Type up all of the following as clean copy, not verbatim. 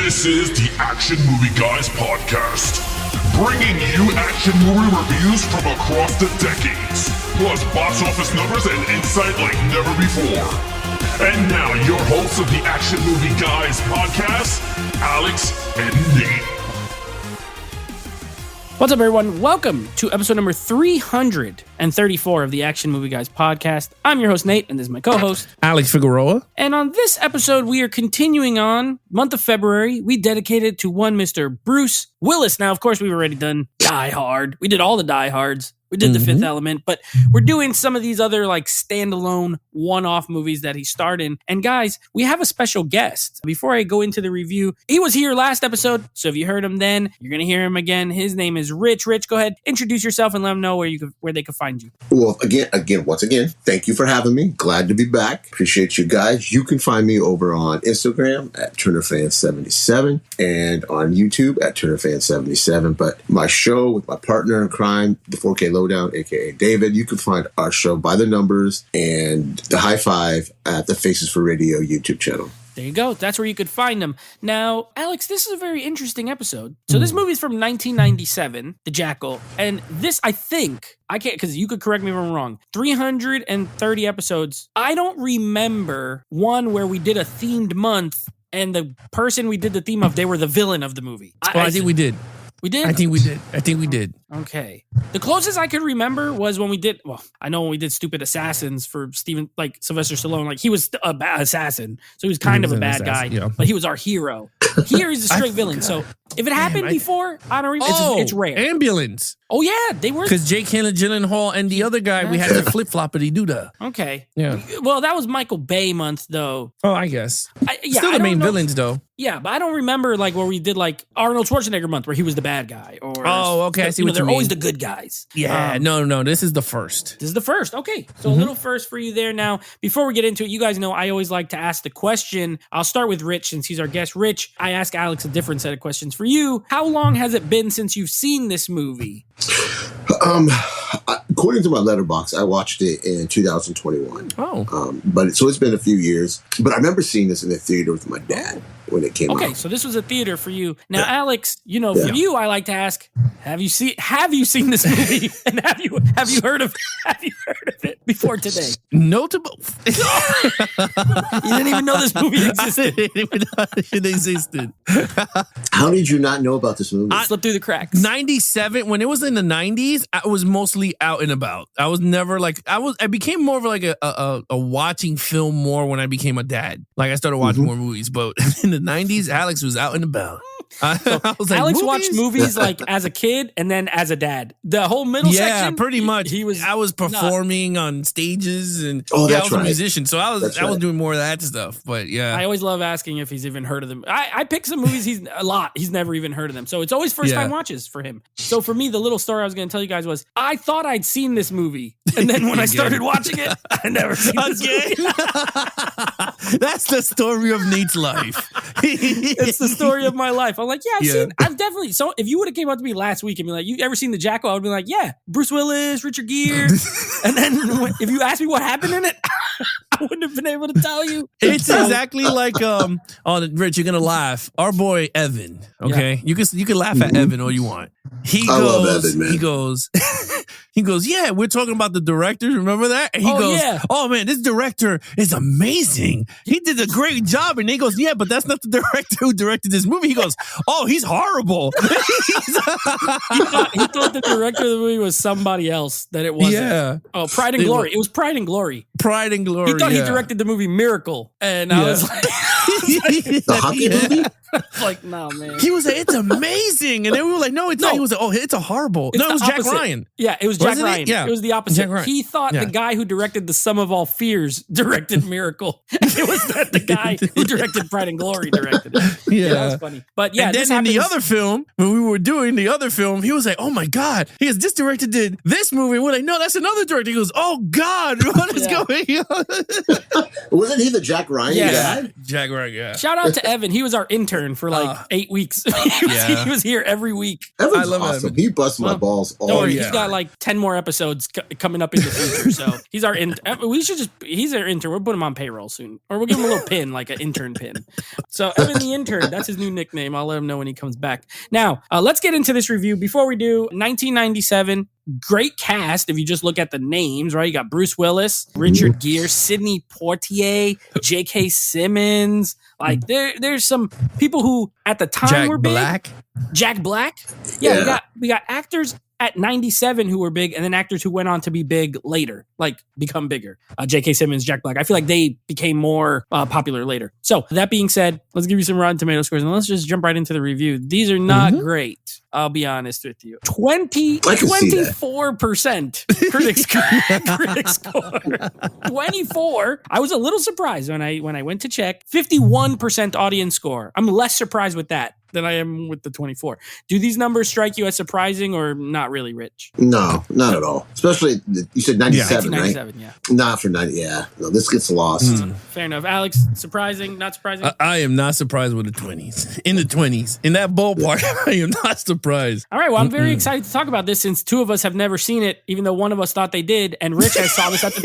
This is the Action Movie Guys podcast, bringing you action movie reviews from across the decades, plus box office numbers and insight like never before. And now, your hosts of the Action Movie Guys podcast, Alex and Nate. What's up, everyone? Welcome to episode number 334 of the Action Movie Guys podcast. I'm your host, Nate, and this is my co-host, Alex Figueroa. And on this episode, we are continuing on, month of February, we dedicated to one Mr. Bruce Willis. Now, of course, we've already done Die Hard. We did all the Die Hards. We did The Fifth Element, but we're doing some of these other like standalone one-off movies that he starred in. And guys, we have a special guest. Before I go into the review, he was here last episode, so if you heard him then, you're going to hear him again. His name is Rich. Rich, go ahead, introduce yourself and let them know where they can find you. Well, once again, thank you for having me. Glad to be back. Appreciate you guys. You can find me over on Instagram at TurnerFan77 and on YouTube at TurnerFan77. But my show with my partner in crime, the 4K Lowdown, aka David, you can find our show By the Numbers and the High Five at the Faces for Radio YouTube channel. There you go. That's where you could find them. Now, Alex, this is a very interesting episode. So this movie is from 1997, The Jackal. And this, I think, I can't, because you could correct me if I'm wrong, 330 episodes. I don't remember one where we did a themed month and the person we did the theme of, they were the villain of the movie. I think we did. We did? I think we did. Okay. The closest I could remember was when we did, I know when we did Stupid Assassins for Sylvester Stallone, like he was a bad assassin. So he was kind of a bad guy, yeah. But he was our hero. Here he's a straight villain. So if it happened before, I don't remember. It's rare. Ambulance. Oh, yeah. They were. Because Jake Gyllenhaal and the other guy, we had to flip-floppity do that. Okay. Yeah. Well, that was Michael Bay month, though. Oh, I guess. Still the main villains, though. Yeah, but I don't remember like where we did like Arnold Schwarzenegger month where he was the bad guy. Or okay, I see what you mean. They're always the good guys. Yeah, no, this is the first. This is the first. Okay, so a little first for you there. Now, before we get into it, you guys know I always like to ask the question. I'll start with Rich since he's our guest. Rich, I ask Alex a different set of questions for you. How long has it been since you've seen this movie? According to my letterbox, I watched it in 2021. Oh. But it's been a few years. But I remember seeing this in the theater with my dad when it came out. Okay, so this was a theater for you. Now, Alex, for you, I like to ask, have you seen this movie? And have you heard of it before today? Notable. You didn't even know this movie existed. I didn't even know it existed. How did you not know about this movie? I slipped through the cracks. 97, when it was in the 90s, I was mostly out and about. I was never like, I became more of like a watching film more when I became a dad. Like I started watching more movies, but in the 90s, Alex was out and about. I was like, Alex movies? watched movies like as a kid and then as a dad. The whole middle section. Yeah, pretty much. I was performing on stages and I was a musician, so I was doing more of that stuff. But yeah, I always love asking if he's even heard of them. I pick some movies he's never even heard of them, so it's always first time watches for him. So for me, the little story I was going to tell you guys was I thought I'd seen this movie, and then when I started watching it, I never seen this movie. That's the story of Nate's life. It's the story of my life. I'm like, I've definitely. So if you would have came up to me last week and be like, you ever seen The Jackal? I would be like, yeah, Bruce Willis, Richard Gere. And then if you asked me what happened in it, I wouldn't have been able to tell you. It's exactly like, Rich, you're going to laugh. Our boy, Evan, okay? Yeah. You can laugh at Evan all you want. I love Evan, man. He goes, yeah, we're talking about the director. Remember that? And he goes, oh, man, this director is amazing. He did a great job. And he goes, yeah, but that's not the director who directed this movie. He goes, oh, he's horrible. He thought the director of the movie was somebody else, that it wasn't. Yeah. Oh, Pride and Glory. It was Pride and Glory. Pride and Glory, He thought he directed the movie Miracle. And I was like... The hockey movie? Like, no, man. He was like, it's amazing. And then we were like, no, it's not. He was like, oh, it's a horrible. No, it was Jack Ryan. Yeah, it was Jack Ryan. Yeah. It was the opposite. He thought the guy who directed The Sum of All Fears directed Miracle. It was not the guy who directed Pride and Glory directed it. Yeah. That was funny. But yeah, and then in the other film, when we were doing the other film, he was like, oh my God. He goes, this director did this movie. And we're like, no, that's another director. He goes, oh God, what is going on? Wasn't he the Jack Ryan guy? Jack Ryan, yeah. Shout out to Evan. He was our intern. intern for like 8 weeks. He was here every week. Evan's I love awesome. Evan. He busts my balls all Don't worry, year. he's got like 10 more episodes coming up in the future. So he's our he's our intern. We'll put him on payroll soon. Or we'll give him a little pin, like an intern pin. So Evan the intern, that's his new nickname. I'll let him know when he comes back. Now, let's get into this review. Before we do, 1997, great cast. If you just look at the names, right? You got Bruce Willis, Richard Gere, Sidney Poitier, J.K. Simmons. Like there's some people who at the time Jack were big. Jack Black. Yeah, we got actors at 97 who were big, and then actors who went on to be big later, like become bigger. J.K. Simmons, Jack Black. I feel like they became more popular later. So that being said, let's give you some Rotten Tomato scores, and let's just jump right into the review. These are not great. I'll be honest with you. 24% critics score. 24. I was a little surprised when I went to check. 51% audience score. I'm less surprised with that than I am with the 24. Do these numbers strike you as surprising or not really, Rich? No, not at all. Especially, you said 97, right? 97, yeah. Not for 90, yeah. No, this gets lost. Fair enough. Alex, surprising, not surprising? I am not surprised with the 20s. In the 20s. In that ballpark, I am not surprised. All right, well, I'm very excited to talk about this since two of us have never seen it, even though one of us thought they did, and Rich has saw this at the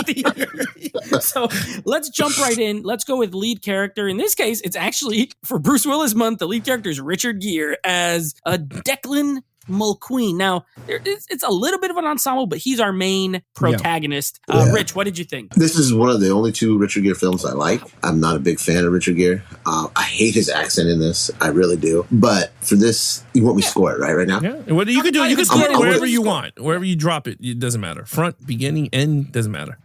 theater. So let's jump right in. Let's go with lead character. In this case, it's actually, for Bruce Willis month, the lead character is Richard Gere as Declan Mulqueen. Now, it's a little bit of an ensemble, but he's our main protagonist. Rich, what did you think? This is one of the only two Richard Gere films I like. I'm not a big fan of Richard Gere. I hate his accent in this. I really do. But for this, you want me to score it right now? Yeah. What you can do, you can score it wherever you want. Wherever you drop it, it doesn't matter. Front, beginning, end, doesn't matter.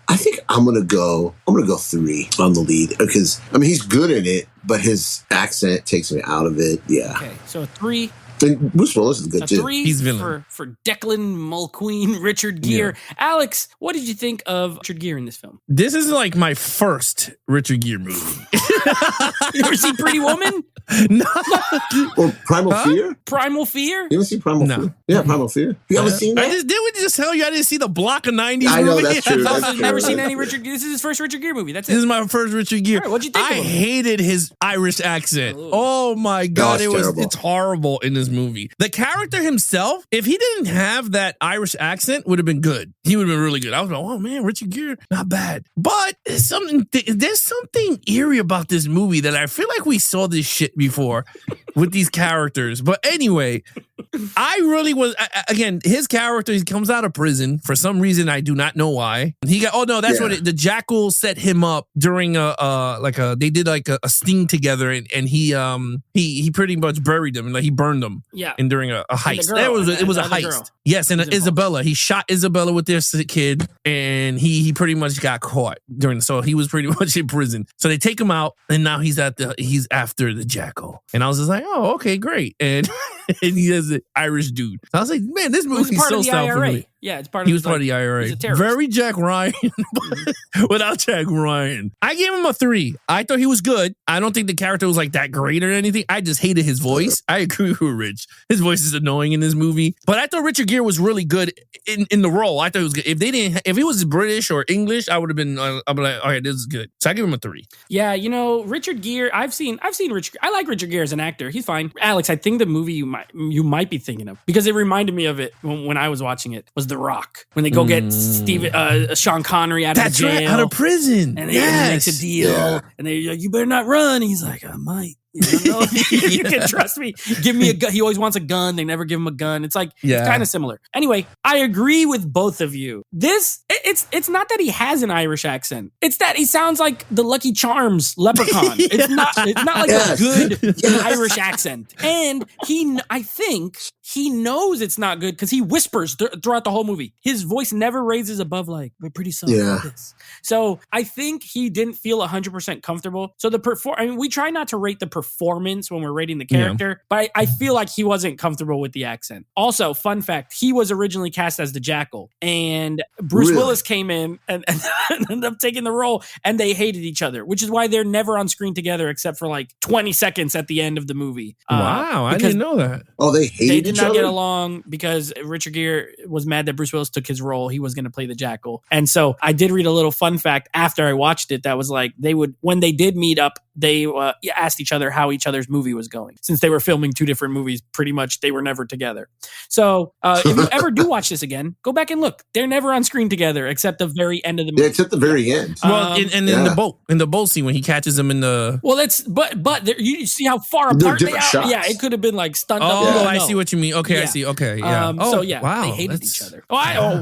I think I'm gonna go 3 on the lead because he's good in it, but his accent takes me out of it. Yeah. Okay, so a 3. And Bruce Willis is good a too. 3 He's villain. for Declan Mulqueen, Richard Gere. Yeah. Alex, what did you think of Richard Gere in this film? This is like my first Richard Gere movie. You ever see Pretty Woman? No. Or Primal Fear? Primal Fear? You ever see Primal Fear? Yeah, Primal Fear. You haven't seen that? Didn't we just tell you I didn't see the block of 90s I know, movie? that's true. I've never seen any Richard Gere. This is his first Richard Gere movie. That's it. This is my first Richard Gere. Right, what'd you think of him? I hated his Irish accent. Oh my God. It's horrible in this movie. The character himself, if he didn't have that Irish accent, would have been good. He would have been really good. I was like, oh man, Richard Gere, not bad. But there's something eerie about this movie that I feel like we saw this shit before with these characters. But anyway, I really was, again, his character, he comes out of prison for some reason. I do not know why. He got, the Jackal set him up during they did like a sting together and he pretty much buried him and like he burned them. Yeah. And during a heist. It was a heist. Girl. Yes. And Isabella, he shot Isabella with this kid and he pretty much got caught so he was pretty much in prison. So they take him out and now he's after the Jackal. And I was just like, oh, okay, great. And he has an Irish dude. So I was like, man, this movie is so sound familiar. Yeah, it's part of He was part of the IRA. He's a terrorist. Very Jack Ryan, without Jack Ryan. I gave him a 3. I thought he was good. I don't think the character was like that great or anything. I just hated his voice. I agree with Rich. His voice is annoying in this movie. But I thought Richard Gere was really good in the role. I thought it was good. If he was British or English, I would have been. I'd be like, all right, this is good. So I give him a 3. Yeah, Richard Gere. I've seen Richard. I like Richard Gere as an actor. He's fine. Alex, I think the movie you might be thinking of because it reminded me of it when I was watching it was The Rock when they go get Sean Connery out of jail, right, out of prison, and he makes a deal, and they're like, "You better not run." He's like, "I might." You can trust me. Give me a gun. He always wants a gun. They never give him a gun. It's like it's kind of similar. Anyway, I agree with both of you. It's not that he has an Irish accent. It's that he sounds like the Lucky Charms leprechaun. It's not like a good Irish accent. And I think he knows it's not good because he whispers throughout the whole movie. His voice never raises above like, we're pretty sorry about this. So I think he didn't feel 100% comfortable. So we try not to rate the performance when we're rating the character, but I feel like he wasn't comfortable with the accent. Also, fun fact, he was originally cast as the Jackal, and Bruce Willis came in and ended up taking the role, and they hated each other, which is why they're never on screen together except for like 20 seconds at the end of the movie. Wow, I didn't know that. Oh, they hated did each not get other? along because Richard Gere was mad that Bruce Willis took his role. He was going to play the Jackal. And so I did read a little fun fact after I watched it that was like, when they did meet up, they asked each other how each other's movie was going. Since they were filming two different movies, pretty much they were never together. So if you ever do watch this again, go back and look. They're never on screen together except the very end of the movie. Yeah, it's at the very end. Well, in the boat scene when he catches him in the. Well, you see how far apart they are. Shots. Yeah, it could have been like stunned up. Oh, I see what you mean. Okay, Yeah. I see. Okay, yeah. They hated each other.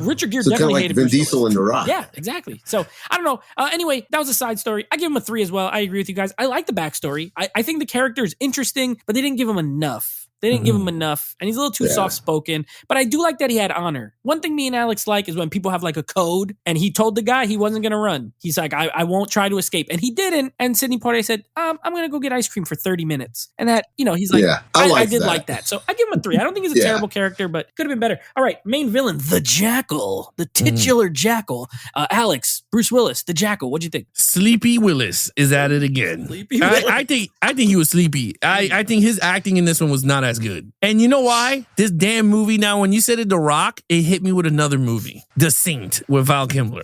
Richard Gere So kind of definitely like hated Vin Bruce Diesel Willis. and The Rock. Yeah, exactly. So I don't know. Anyway, that was a side story. I give him a 3 as well. I agree with you guys. I like the backstory. I think the character is interesting, but they didn't give him enough. They didn't give him enough, and he's a little too soft-spoken. But I do like that he had honor. One thing me and Alex like is when people have like a code, and he told the guy he wasn't going to run. He's like, I won't try to escape. And he didn't. And Sidney Poitier said, I'm going to go get ice cream for 30 minutes. And that, he's like, I did like that. So I give him a 3. I don't think he's a terrible character, but could have been better. All right, main villain, the Jackal, the titular Jackal. Alex, Bruce Willis, the Jackal. What'd you think? Sleepy Willis is at it again. Sleepy Willis. I think he was sleepy. I think his acting in this one was not as good. And you know why? This damn movie now, when you said it, The Rock, it hit me with another movie, The Saint with Val Kilmer.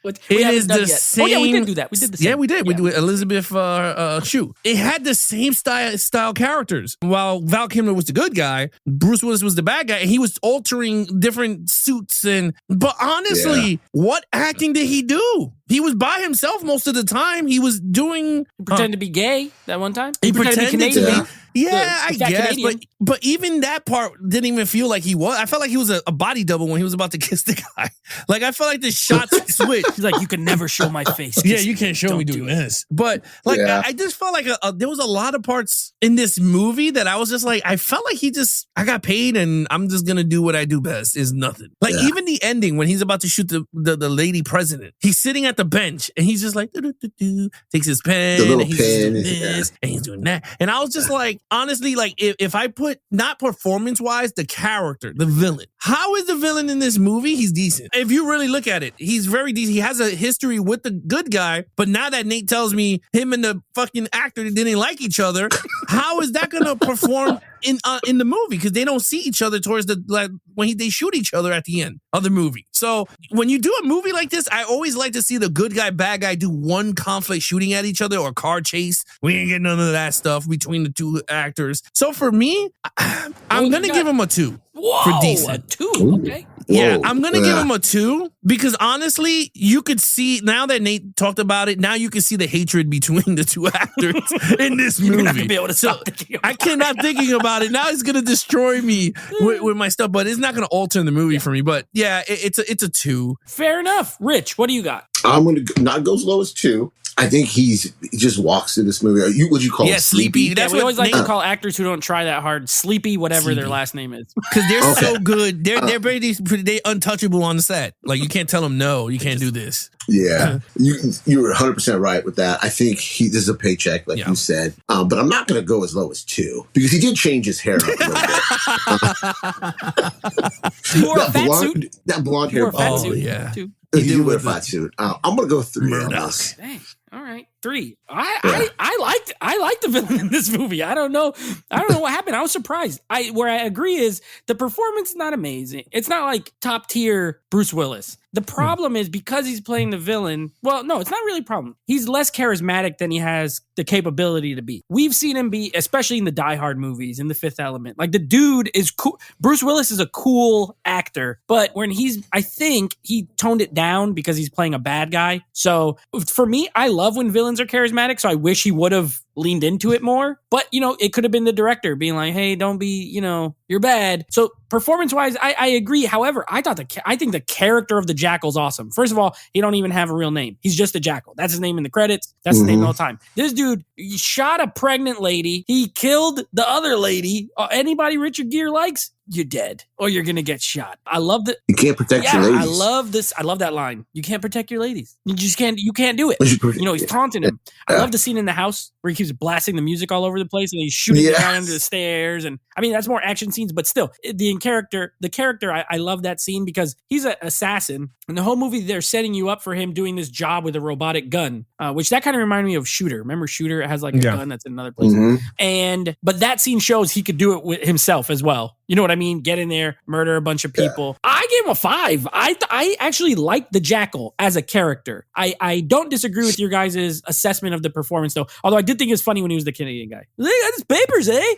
We It haven't is done the yet. same. Oh, yeah, we did do that. We did the same. Yeah, we did. We Yeah. did with Elizabeth Shue. It had the same style characters. While Val Kilmer was the good guy, Bruce Willis was the bad guy, and he was altering different suits. But honestly, what acting did he do? He was by himself most of the time. He was doing. He pretended to be gay that one time. He pretended to be pretended to Canadian. be. Yeah, I fat guess, Canadian. but even that part didn't even feel like he was. I felt like he was a body double when he was about to kiss the guy. Like I felt like the shots switched. He's like, you can never show my face. Yeah, you can't show me Don't doing do it. this. But like, I just felt like there was a lot of parts in this movie that I was just like, I felt like I got paid and I'm just gonna do what I do best is nothing. Like even the ending when he's about to shoot the lady president, he's sitting at the bench and he's just like, takes his pen, The little and he's pen, doing this and he's doing that. And I was just like, honestly, like if I put not performance wise, the character, the villain, how is the villain in this movie? He's decent. If you really look at it, he's very decent. He has a history with the good guy, but now that Nate tells me him and the fucking actor didn't like each other, how is that gonna perform in the movie? Because they don't see each other towards when they shoot each other at the end of the movie. So when you do a movie like this, I always like to see the good guy, bad guy do one conflict shooting at each other or car chase. We ain't getting none of that stuff between the two actors. So for me, I'm gonna give him a 2. Whoa, for decent. a 2. Okay. Yeah, Whoa. I'm gonna give him a 2 because honestly, you could see now that Nate talked about it. Now you can see the hatred between the two actors in this movie. You're not gonna be able to stop thinking about I cannot thinking about it. Now it's gonna destroy me with my stuff, but it's not gonna alter the movie for me. But yeah, it's a 2. Fair enough. Rich, what do you got? I'm going to not go as low as 2. I think he just walks through this movie. Would you call him sleepy. Yeah, That's we what always like Nate, to call actors who don't try that hard sleepy, whatever their Sleepy. last name is. because they're so good. They're pretty untouchable on the set. Like you can't tell them no, you can't do this. Yeah, you were 100% right with that. I think this is a paycheck, like you said. But I'm not going to go as low as 2 because he did change his hair up a little bit. He wore a fat suit. That blonde He hair. wore a fat Oh, suit. yeah. Too. He did did wear a with fat suit. I'm going to go 3 on Murdoch. this. Dang. All right. 3. I liked the villain in this movie. I don't know what happened. I was surprised. Where I agree is the performance is not amazing. It's not like top tier Bruce Willis. The problem is because he's playing the villain. Well, no, it's not really a problem. He's less charismatic than he has the capability to be. We've seen him be, especially in the Die Hard movies, in The Fifth Element. Like the dude is cool. Bruce Willis is a cool actor, but I think he toned it down because he's playing a bad guy. So for me, I love when villains are charismatic. So I wish he would have leaned into it more. But, it could have been the director being like, hey, don't be, you're bad. So performance-wise, I agree. However, I think the character of the Jackal's awesome. First of all, he don't even have a real name. He's just a Jackal. That's his name in the credits. That's his name all the time. This dude he shot a pregnant lady. He killed the other lady. Anybody Richard Gere likes, you're dead or you're going to get shot. I love that. You can't protect your ladies. I love this. I love that line. You can't protect your ladies. You can't do it. He's taunting him. I love the scene in the house where he keeps blasting the music all over the place and he's shooting the guy under the stairs. And I mean, that's more action scenes, but still the character, I love that scene because he's an assassin and the whole movie, they're setting you up for him doing this job with a robotic gun, which that kind of reminded me of Shooter. Remember Shooter? It has like a gun that's in another place. But that scene shows he could do it with himself as well. You know what I mean? Get in there, murder a bunch of people. Yeah. I gave him a 5. I actually liked the Jackal as a character. I don't disagree with your guys' assessment of the performance, though. Although I did think it was funny when he was the Canadian guy. They got his papers, eh?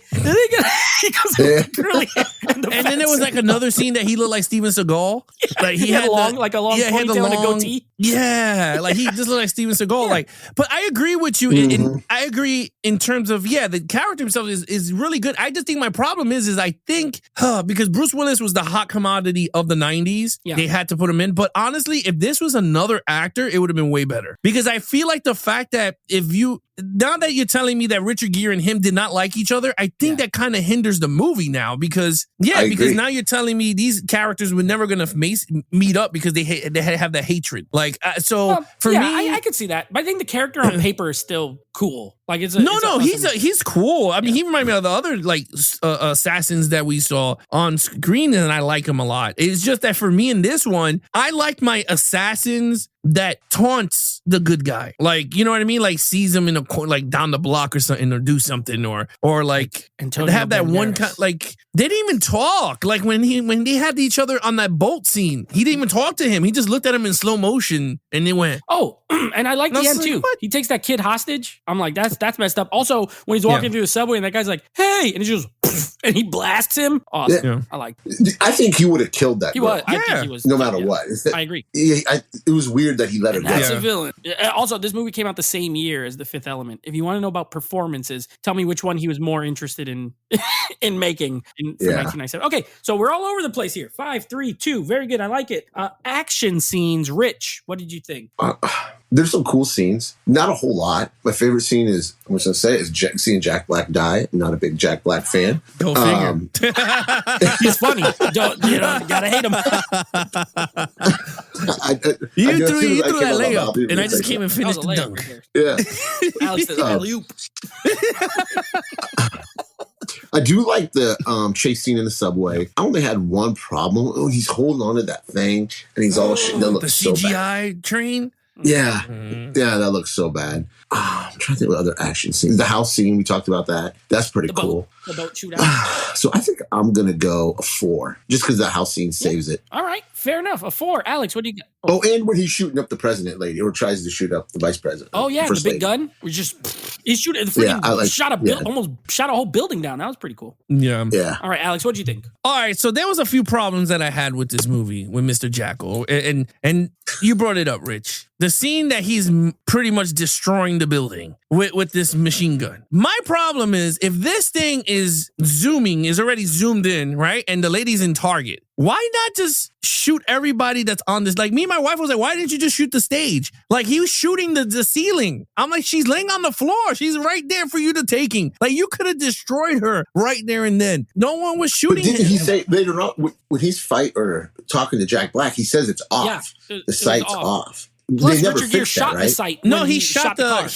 He goes curly hair and then there was like another scene that he looked like Steven Seagal. Yeah, like he had a long ponytail and a goatee. Yeah, like he just looked like Steven Seagal. Yeah. Like, but I agree with you. I agree in terms of the character himself is really good. I just think my problem is I think because Bruce Willis was the hot commodity of the 90s, they had to put him in. But honestly, if this was another actor, it would have been way better. Because I feel like the fact that now that you're telling me that Richard Gere and him did not like each other, I think that kind of hinders the movie now because now you're telling me these characters were never going to meet up because they have that hatred. Like, for me, I could see that. But I think the character on paper is still cool. Like, he's cool. I mean, he reminded me of the other like assassins that we saw on screen, and I like him a lot. It's just that for me in this one, I like my assassins that taunts the good guy. Like, you know what I mean? Like sees him in a corner, like down the block or something, or do something, or like have that one kind. Like they didn't even talk. Like when they had each other on that boat scene, he didn't even talk to him. He just looked at him in slow motion, and they went, "Oh." And I like the end too. What? He takes that kid hostage. I'm like, that's messed up. Also, when he's walking through the subway and that guy's like, "Hey," and he just and he blasts him. Awesome. Yeah. I like. I think he would have killed that. He was. I think he was. No matter what. I agree. It was weird that he let him go. That's a villain. Also, this movie came out the same year as The Fifth Element. If you want to know about performances, tell me which one he was more interested in making for 1997. Okay, so we're all over the place here. 5, 3, 2. Very good. I like it. Action scenes. Rich, what did you think? There's some cool scenes. Not a whole lot. My favorite scene is, I'm just going to say, is seeing Jack Black die. I'm not a big Jack Black fan. Go figure. He's funny. Gotta hate him. You threw that layup, and I just came and finished the dunk. Yeah. Alex did alley-oop. I do like the chase scene in the subway. I only had one problem. Oh, he's holding on to that thing, and he's all shit. That looks so bad. The CGI train? Yeah. Yeah, that looks so bad. I'm trying to think of other action scenes. The house scene, we talked about that. That's pretty cool. The boat shootout. So I think I'm going to go a 4, just because the house scene saves it. All right. Fair enough. A 4. Alex, what do you get? Oh, and when he's shooting up the president lady, or tries to shoot up the vice president. Oh, yeah. The big gun. He's shooting. Almost shot a whole building down. That was pretty cool. Yeah. All right, Alex, what do you think? All right. So there was a few problems that I had with this movie, with Mr. Jackal. And you brought it up, Rich. The scene that he's pretty much destroying the building with this machine gun. My problem is, if this thing is already zoomed in, right? And the lady's in target, why not just shoot everybody that's on this? Like, me and my wife was like, why didn't you just shoot the stage? Like, he was shooting the ceiling. I'm like, she's laying on the floor. She's right there for you to taking. Like, you could have destroyed her right there and then. No one was shooting. But didn't he say later on, when he's talking to Jack Black, he says it's off. Yeah, the sight's off. Plus, Richard Gere shot the sight. No, he shot the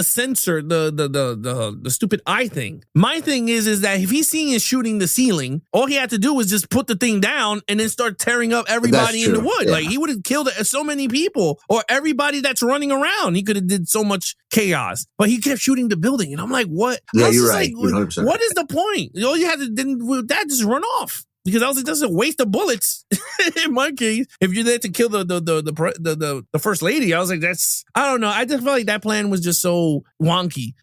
sensor, the stupid eye thing. My thing is that if he's seeing is shooting the ceiling, all he had to do was just put the thing down and then start tearing up everybody in the wood. Yeah. Like, he would have killed so mmany people or everybody that's running around. He could have did so much chaos, but he kept shooting the building, and I'm like, what? Yeah, you're right. Like, 100%. What is the point? All you had to then that just run off. Because I was like, that's a waste of bullets. In my case, if you're there to kill the first lady, I was like, I don't know. I just felt like that plan was just so wonky.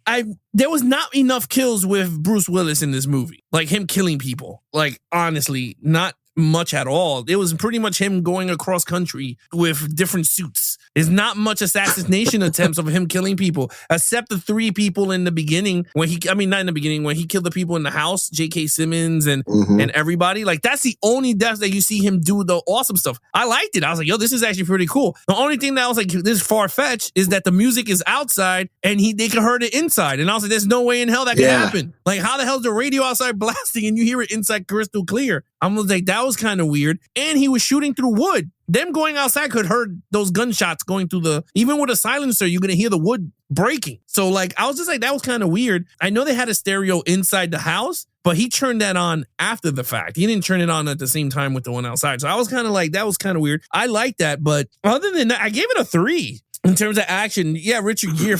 There was not enough kills with Bruce Willis in this movie, like him killing people. Like, honestly, not much at all. It was pretty much him going across country with different suits. There's not much assassination attempts of him killing people, except the 3 people in the beginning when he killed the people in the house, J.K. Simmons and everybody. Like, that's the only death that you see him do the awesome stuff. I liked it. I was like, yo, this is actually pretty cool. The only thing that I was like, this is far-fetched is that the music is outside and they can hear it inside. And I was like, there's no way in hell that can happen. Like, how the hell is the radio outside blasting and you hear it inside crystal clear? I'm like, that was kind of weird. And he was shooting through wood. Them going outside could heard those gunshots going through even with a silencer, you're going to hear the wood breaking. So, like, I was just like, that was kind of weird. I know they had a stereo inside the house, but he turned that on after the fact. He didn't turn it on at the same time with the one outside. So I was kind of like, that was kind of weird. I like that. But other than that, I gave it a 3. In terms of action, yeah, Richard Gere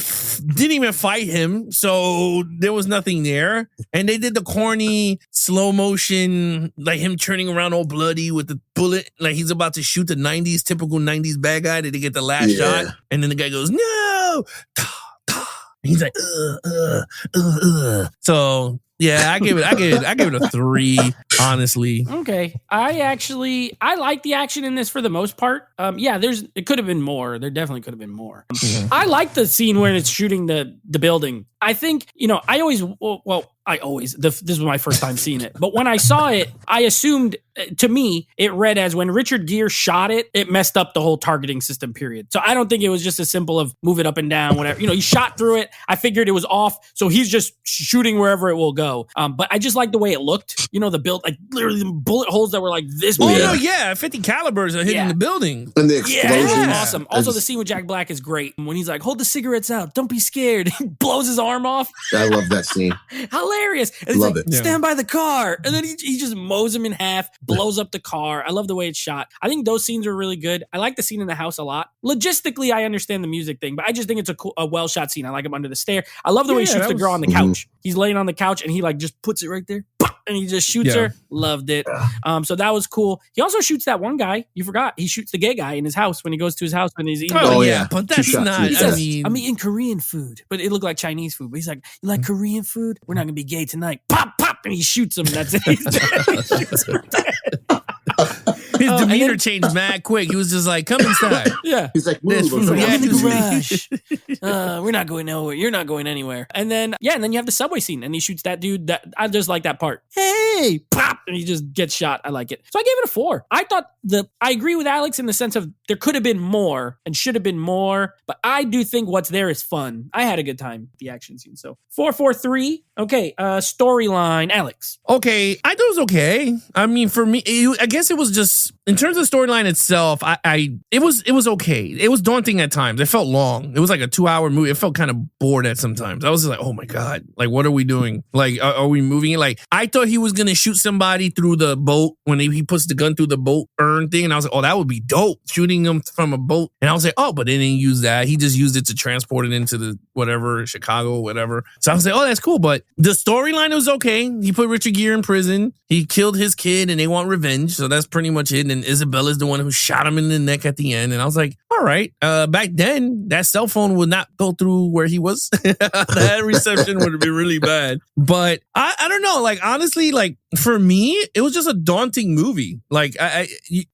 didn't even fight him, so there was nothing there. And they did the corny slow motion, like him turning around all bloody with the bullet, like he's about to shoot the typical 90s bad guy that they get the last shot. And then the guy goes, no! He's like, So yeah, I give it a 3, honestly. Okay. I like the action in this for the most part. It could have been more. There definitely could have been more. I like the scene where it's shooting the building. I think, this was my first time seeing it, but when I saw it, I assumed, to me, it read as when Richard Gere shot it, it messed up the whole targeting system, period. So I don't think it was just as simple of move it up and down, whatever. He shot through it. I figured it was off, so he's just shooting wherever it will go. But I just like the way it looked. The build, like literally the bullet holes that were like this big. Oh, no, yeah, 50 calibers are hitting the building. And the explosions. Yeah, awesome. Also, the scene with Jack Black is great. When he's like, hold the cigarettes out, don't be scared. He blows his arm off. I love that scene. Hilarious. And he's Love like, it. stand by the car. And then he just mows him in half, blows up the car. I love the way it's shot. I think those scenes are really good. I like the scene in the house a lot. Logistically, I understand the music thing, but I just think it's a well-shot scene. I like him under the stair. I love the way he shoots the girl on the couch. He's laying on the couch and he like just puts it right there. And he just shoots her. Loved it. So that was cool. He also shoots that one guy. You forgot. He shoots the gay guy in his house when he goes to his house when he's eating. Oh, yeah. But that's not, He says, I'm eating Korean food. But it looked like Chinese food. But he's like, you like Korean food? We're not going to be gay tonight. Pop, pop. And he shoots him. That's it. He's dead. His demeanor changed mad quick. He was just like, come inside. Yeah. He's like, move. I'm in the garage. We're not going nowhere. You're not going anywhere. And then you have the subway scene and he shoots that dude. I just like that part. Hey, pop. And he just gets shot. I like it. So I gave it a 4. I thought I agree with Alex in the sense of there could have been more and should have been more, but I do think what's there is fun. I had a good time with the action scene. So 443. Okay. Storyline, Alex. Okay. I thought it was okay. I mean, for me, I guess it was just, in terms of storyline itself, it was okay. It was daunting at times. It felt long. It was like a 2-hour movie. It felt kind of bored at sometimes. I was just like, oh my God, like, what are we doing? Like, are we moving it? Like, I thought he was going to shoot somebody through the boat when he puts the gun through the boat urn thing. And I was like, oh, that would be dope, shooting him from a boat. And I was like, oh, but they didn't use that. He just used it to transport it into the whatever, Chicago, whatever. So I was like, oh, that's cool. But the storyline was okay. He put Richard Gere in prison. He killed his kid and they want revenge. So that's pretty much it. And Isabella's the one who shot him in the neck at the end. And I was like, all right. Back then, that cell phone would not go through where he was. That reception would be really bad. But I don't know. Like, honestly, like, for me, it was just a daunting movie. Like, I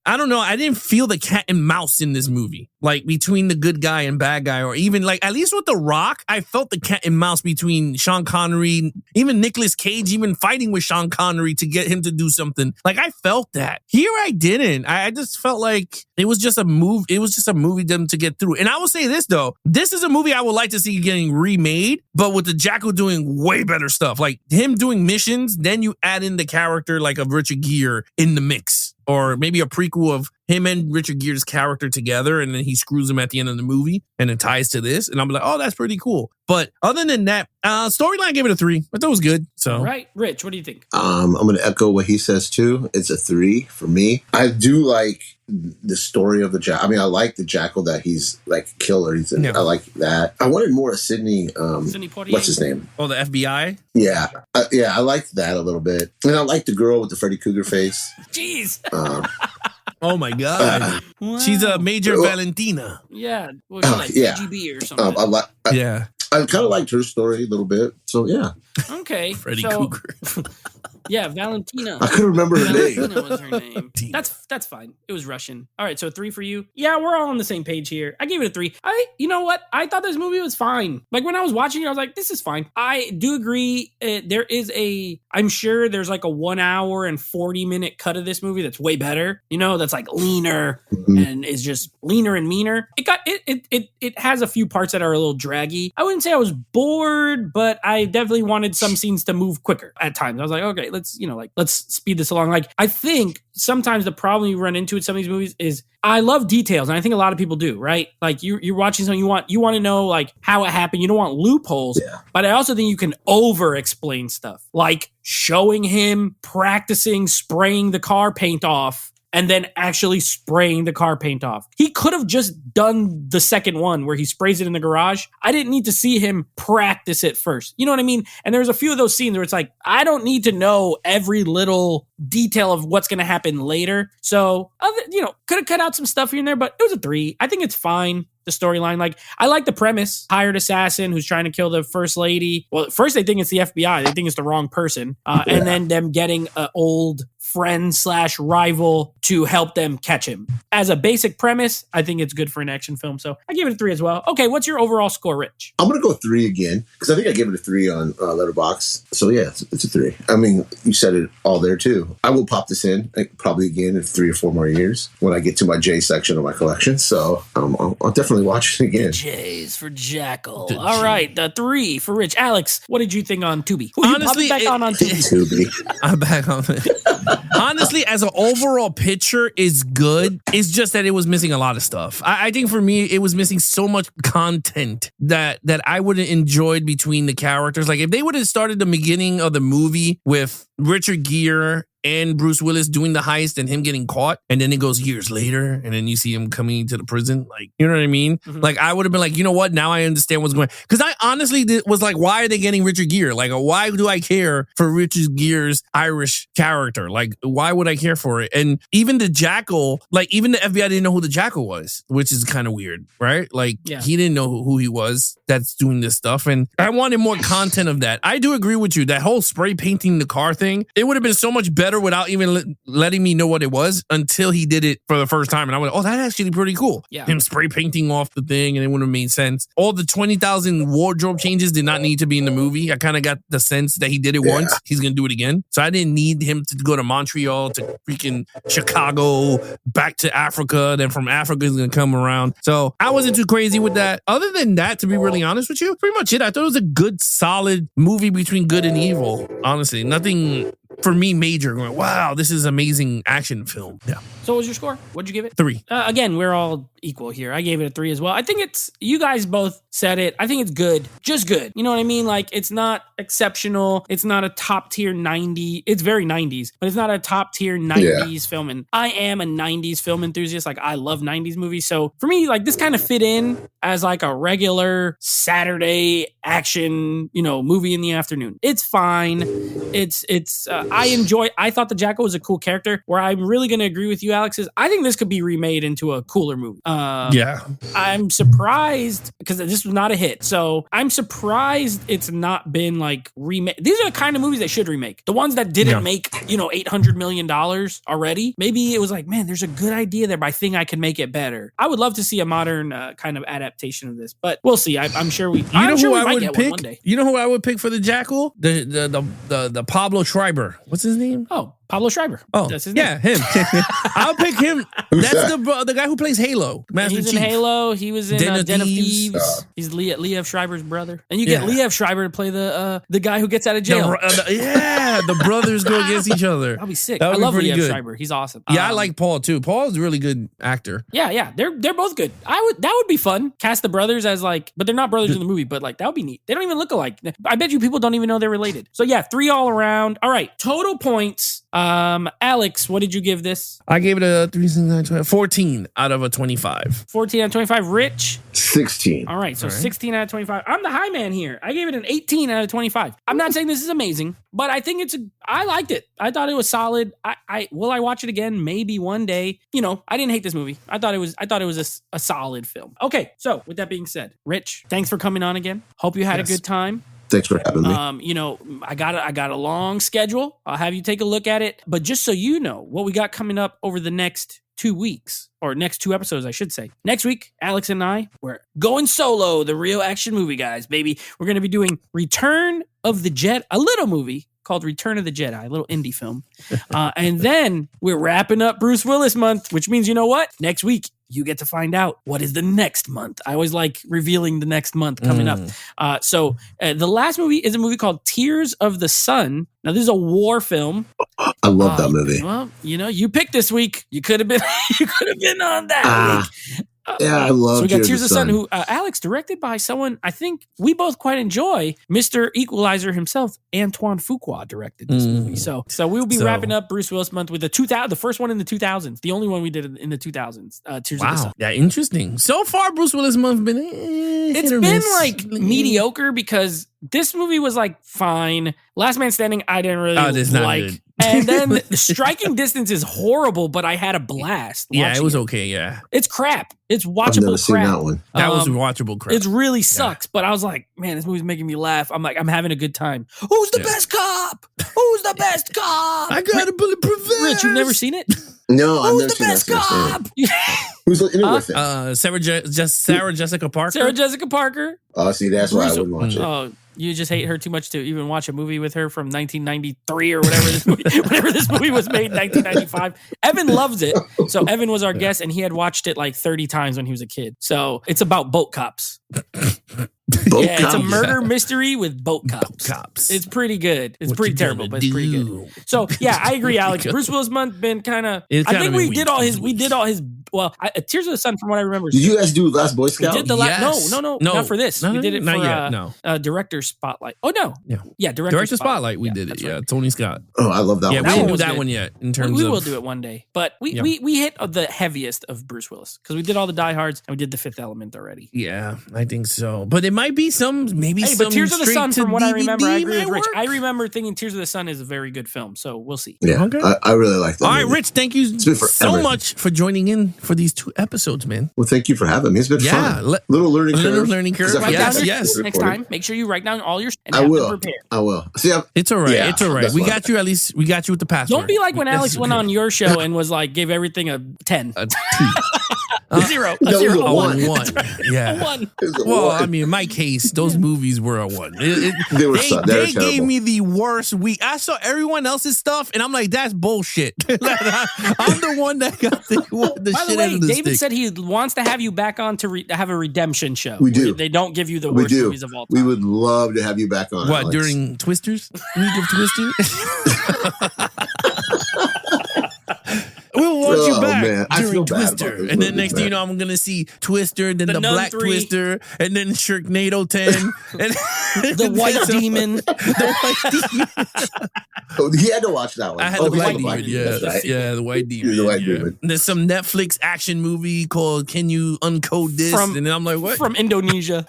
don't know. I didn't feel the cat and mouse in this movie. Like, between the good guy and bad guy, or even, like, at least with The Rock, I felt the cat and mouse between Sean Connery, even Nicolas Cage, even fighting with Sean Connery to get him to do something. Like, I felt that. Here, I didn't. I just felt like it was just a move. It was just a movie them to get through. And I will say this, though. This is a movie I would like to see getting remade, but with the Jackal doing way better stuff. Like, him doing missions, then you add in the character, like, of Richard Gere in the mix. Or maybe a prequel of him and Richard Gere's character together, and then he screws him at the end of the movie, and it ties to this. And I'm like, oh, that's pretty cool. But other than that, storyline, I gave it a 3. I thought it was good. So, right, Rich, what do you think? I'm going to echo what he says too. It's a 3 for me. I do like the story of the Jackal. I mean, I like the Jackal that he's like a killer. I like that. I wanted more of Sidney. Poitier. What's his name? Oh, the FBI. Yeah, I liked that a little bit, and I like the girl with the Freddy Krueger face. Jeez. Oh my God. Wow. She's a Major Valentina. Yeah. Well, like KGB or something. I kind of liked her story a little bit. So, yeah. Okay. Freddy Krueger. Yeah, Valentina. I couldn't remember her name. Valentina was her name. That's fine. It was Russian. All right, so 3 for you. Yeah, we're all on the same page here. I gave it a 3. You know what? I thought this movie was fine. Like, when I was watching it, I was like, this is fine. I do agree. There is I'm sure there's like a 1 hour and 40-minute cut of this movie that's way better. You know, that's like leaner and is just leaner and meaner. It has a few parts that are a little draggy. I wouldn't say I was bored, but I definitely wanted some scenes to move quicker at times. I was like, okay, let's speed this along. Like, I think sometimes the problem you run into with some of these movies is I love details, and I think a lot of people do, right? Like, you're watching something, you want to know like how it happened. You don't want loopholes, but I also think you can over explain stuff, like showing him practicing spraying the car paint off and then actually spraying the car paint off. He could have just done the second one where he sprays it in the garage. I didn't need to see him practice it first. You know what I mean? And there's a few of those scenes where it's like, I don't need to know every little detail of what's going to happen later. So, could have cut out some stuff here and there, but it was a 3. I think it's fine. The storyline, like, I like the premise. Hired assassin who's trying to kill the first lady. Well, at first they think it's the FBI. They think it's the wrong person. And then them getting an old friend / rival to help them catch him. As a basic premise, I think it's good for an action film. So I give it a 3 as well. Okay, what's your overall score, Rich? I'm going to go 3 again because I think I gave it a 3 on Letterboxd. So yeah, it's a 3. I mean, you said it all there too. I will pop this in probably again in 3 or 4 more years when I get to my J section of my collection. So I'll definitely watch it again. J's for Jackal. All right, the 3 for Rich. Alex, what did you think on Tubi? Honestly, back on Tubi. I'm back on it. Honestly, as an overall picture, is good. It's just that it was missing a lot of stuff. I think for me, it was missing so much content that I would have enjoyed between the characters. Like if they would have started the beginning of the movie with Richard Gere and Bruce Willis doing the heist and him getting caught, and then it goes years later, and then you see him coming to the prison. Like, you know what I mean? Mm-hmm. Like, I would have been like, you know what? Now I understand what's going on. Because I honestly was like, why are they getting Richard Gere? Like, why do I care for Richard Gere's Irish character? Like, why would I care for it? And even the Jackal, like, even the FBI didn't know who the Jackal was, which is kind of weird, right? Like, he didn't know who he was that's doing this stuff. And I wanted more content of that. I do agree with you. That whole spray painting the car thing, it would have been so much better without even letting me know what it was until he did it for the first time. And I went, oh, that's actually pretty cool. Yeah. Him spray painting off the thing, and it would have made sense. All the 20,000 wardrobe changes did not need to be in the movie. I kind of got the sense that he did it once. He's going to do it again. So I didn't need him to go to Montreal, to freaking Chicago, back to Africa. Then from Africa, he's going to come around. So I wasn't too crazy with that. Other than that, to be really honest with you, pretty much it. I thought it was a good, solid movie between good and evil. Honestly, nothing for me major going, wow, this is amazing action film. Yeah. So what was your score? What'd you give it? 3. Again, we're all equal here. I gave it a 3 as well. I think you guys both said it. I think it's good. Just good. You know what I mean? Like, it's not exceptional. It's not a top tier 90. It's very 90s, but it's not a top tier 90s film. And I am a 90s film enthusiast. Like, I love 90s movies. So for me, like, this kind of fit in as like a regular Saturday action, movie in the afternoon. It's fine. I thought the Jackal was a cool character. Where I'm really going to agree with you, Alex, is I think this could be remade into a cooler movie. I'm surprised because this was not a hit. So I'm surprised it's not been like remade. These are the kind of movies they should remake. The ones that didn't make, $800 million already. Maybe it was like, man, there's a good idea there, but I think I can make it better. I would love to see a modern kind of adaptation of this, but we'll see. I'm sure we might get one day. You know who I would pick for the Jackal? The Pablo Schreiber. What's his name? Oh, Pablo Schreiber. Oh, that's his name. Yeah, him. I'll pick him. That's the guy who plays Halo. Master He's Chief. in Halo. He was in Den of Thieves. He's Liev Schreiber's brother. And you get Liev Schreiber to play the guy who gets out of jail. The brothers go against each other. That'll be sick. I love Liev Schreiber. He's awesome. Yeah, I like Paul too. Paul's a really good actor. Yeah. They're both good. That would be fun. Cast the brothers as like, but they're not brothers in the movie, but like that would be neat. They don't even look alike. I bet you people don't even know they're related. So yeah, 3 all around. All right. Total points. Alex, what did you give this? I gave it a 14 out of a 25. 14 out of 25. Rich? 16. All right, so 16 out of 25. I'm the high man here. I gave it an 18 out of 25. I'm not saying this is amazing, but I think I liked it. I thought it was solid. Will I watch it again? Maybe one day. I didn't hate this movie. I thought it was a solid film. Okay, so with that being said, Rich, thanks for coming on again. Hope you had a good time. Thanks for having me. I got a long schedule. I'll have you take a look at it. But just so you know what we got coming up over the next 2 weeks, or next 2 episodes, I should say. Next week, Alex and I, we're going solo, the real action movie guys, baby. We're going to be doing Return of the Jedi, a little movie called Return of the Jedi, a little indie film. And then we're wrapping up Bruce Willis month, which means, you know what? Next week, you get to find out what is the next month. I always like revealing the next month coming up. So the last movie is a movie called Tears of the Sun. Now, this is a war film. I love that movie. Well, you picked this week. You could have been on that week. I love. So we got Tears of the Sun, who Alex directed by someone I think we both quite enjoy. Mr. Equalizer himself, Antoine Fuqua, directed this movie. So we'll be wrapping up Bruce Willis month with the first one in the 2000s, the only one we did in the 2000s. Tears of the Sun. Yeah, interesting. So far, Bruce Willis month been. It's been like mediocre because this movie was like fine. Last Man Standing, I didn't really like. Good. And then Striking Distance is horrible, but I had a blast. Yeah, it was okay. Yeah, it's crap. It's watchable I've never seen crap. That one. That was watchable crap. It really sucks, but I was like, man, this movie's making me laugh. I'm having a good time. Who's the best cop? Who's the best cop? I got a bulletproof vest. Rich, you've never seen it? No, I've Who's never the best cop? Who's in it with it? Sarah Jessica Parker. Sarah Jessica Parker. Oh, see, that's why I wouldn't watch it. Oh, you just hate her too much to even watch a movie with her from 1993 or whatever whenever this movie was made, 1995. Evan loves it. So Evan was our guest, and he had watched it like 30 times when he was a kid. So it's about boat cops. It's a murder mystery with boat cops. It's pretty good. It's pretty terrible, but it's pretty good. So yeah, I agree, Alex. Bruce Willis month been kind of. I think we did all his. Well, Tears of the Sun, from what I remember. Did you guys do Last Boy Scout? We did no, not for this. We did it for Director Spotlight. Oh no, yeah, Director Spotlight. We did it. Yeah, Tony Scott. Oh, I love that one. Yeah, we didn't do that one yet. In terms, we will do it one day. But we hit the heaviest of Bruce Willis because we did all the Die Hards and we did The Fifth Element already. Yeah, I think so. But it might be some. But Tears of the Sun, from what I remember, I agree with Rich. I remember thinking Tears of the Sun is a very good film. So we'll see. Yeah, okay. I really like that. All right, Rich, thank you so much for joining in for these 2 episodes, man. Well, thank you for having me. It's been fun. Little learning curve. Yes. Next time, make sure you write down all your. I will. See, it's all right. Yeah, it's all right. We got you. At least we got you with the password. Don't be like when Alex went on your show and was like, gave everything a 10. A 0. A 0. A 1. Yeah. A 1. Well, I mean, in my case, those movies were a 1. They gave me the worst week. I saw everyone else's stuff, and I'm like, that's bullshit. I'm the one that got the shit out of the David stick. said he wants to have you back on to have a redemption show. We do. They don't give you the worst movies of all time. We would love to have you back on. What, Alex. during Twisters? Week of Twisters? We'll watch you back during Twister. And then next thing you know, I'm going to see Twister, then the Black 3. Twister, and then Sharknado 10. And the White Demon. The White Demon. Oh, he had to watch that one. I had the White Demon, yeah, the White Demon. The White Demon. There's some Netflix action movie called Can You Uncode This? And then I'm like, what? From Indonesia.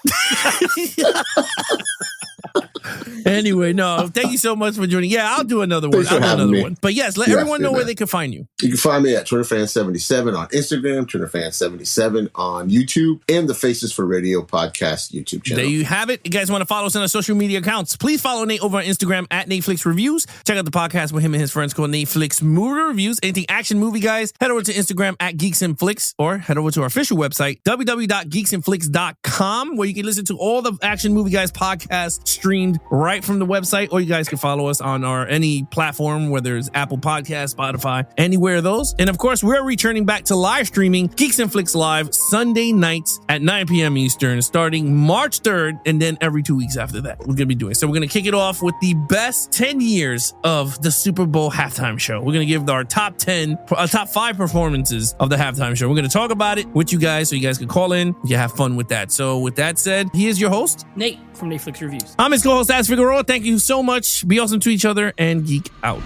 Anyway, no, thank you so much for joining. Yeah, I'll do another one. But yes, let everyone know where they can find you. You can find me at TwitterFan77 on Instagram, TwitterFan77 on YouTube, and the Faces for Radio podcast YouTube channel. There you have it. You guys want to follow us on our social media accounts? Please follow Nate over on Instagram at Netflix Reviews. Check out the podcast with him and his friends called Netflix Movie Reviews. Anything action movie, guys, head over to Instagram at Geeks and Flicks, or head over to our official website, www.geeksandflicks.com, where you can listen to all the Action Movie Guys podcasts streamed right from the website, or you guys can follow us on any platform, whether it's Apple Podcasts, Spotify, anywhere of those. And of course, we're returning back to live streaming Geeks and Flicks Live Sunday nights at 9 p.m. Eastern, starting March 3rd, and then every 2 weeks after that, we're going to be doing. So we're going to kick it off with the best 10 years of the Super Bowl halftime show. We're going to give our top 5 performances of the halftime show. We're going to talk about it with you guys, so you guys can call in. You have fun with that. So with that said, he is your host, Nate from Netflix Reviews. I'm his co-host, Az Figueroa. Thank you so much. Be awesome to each other and geek out.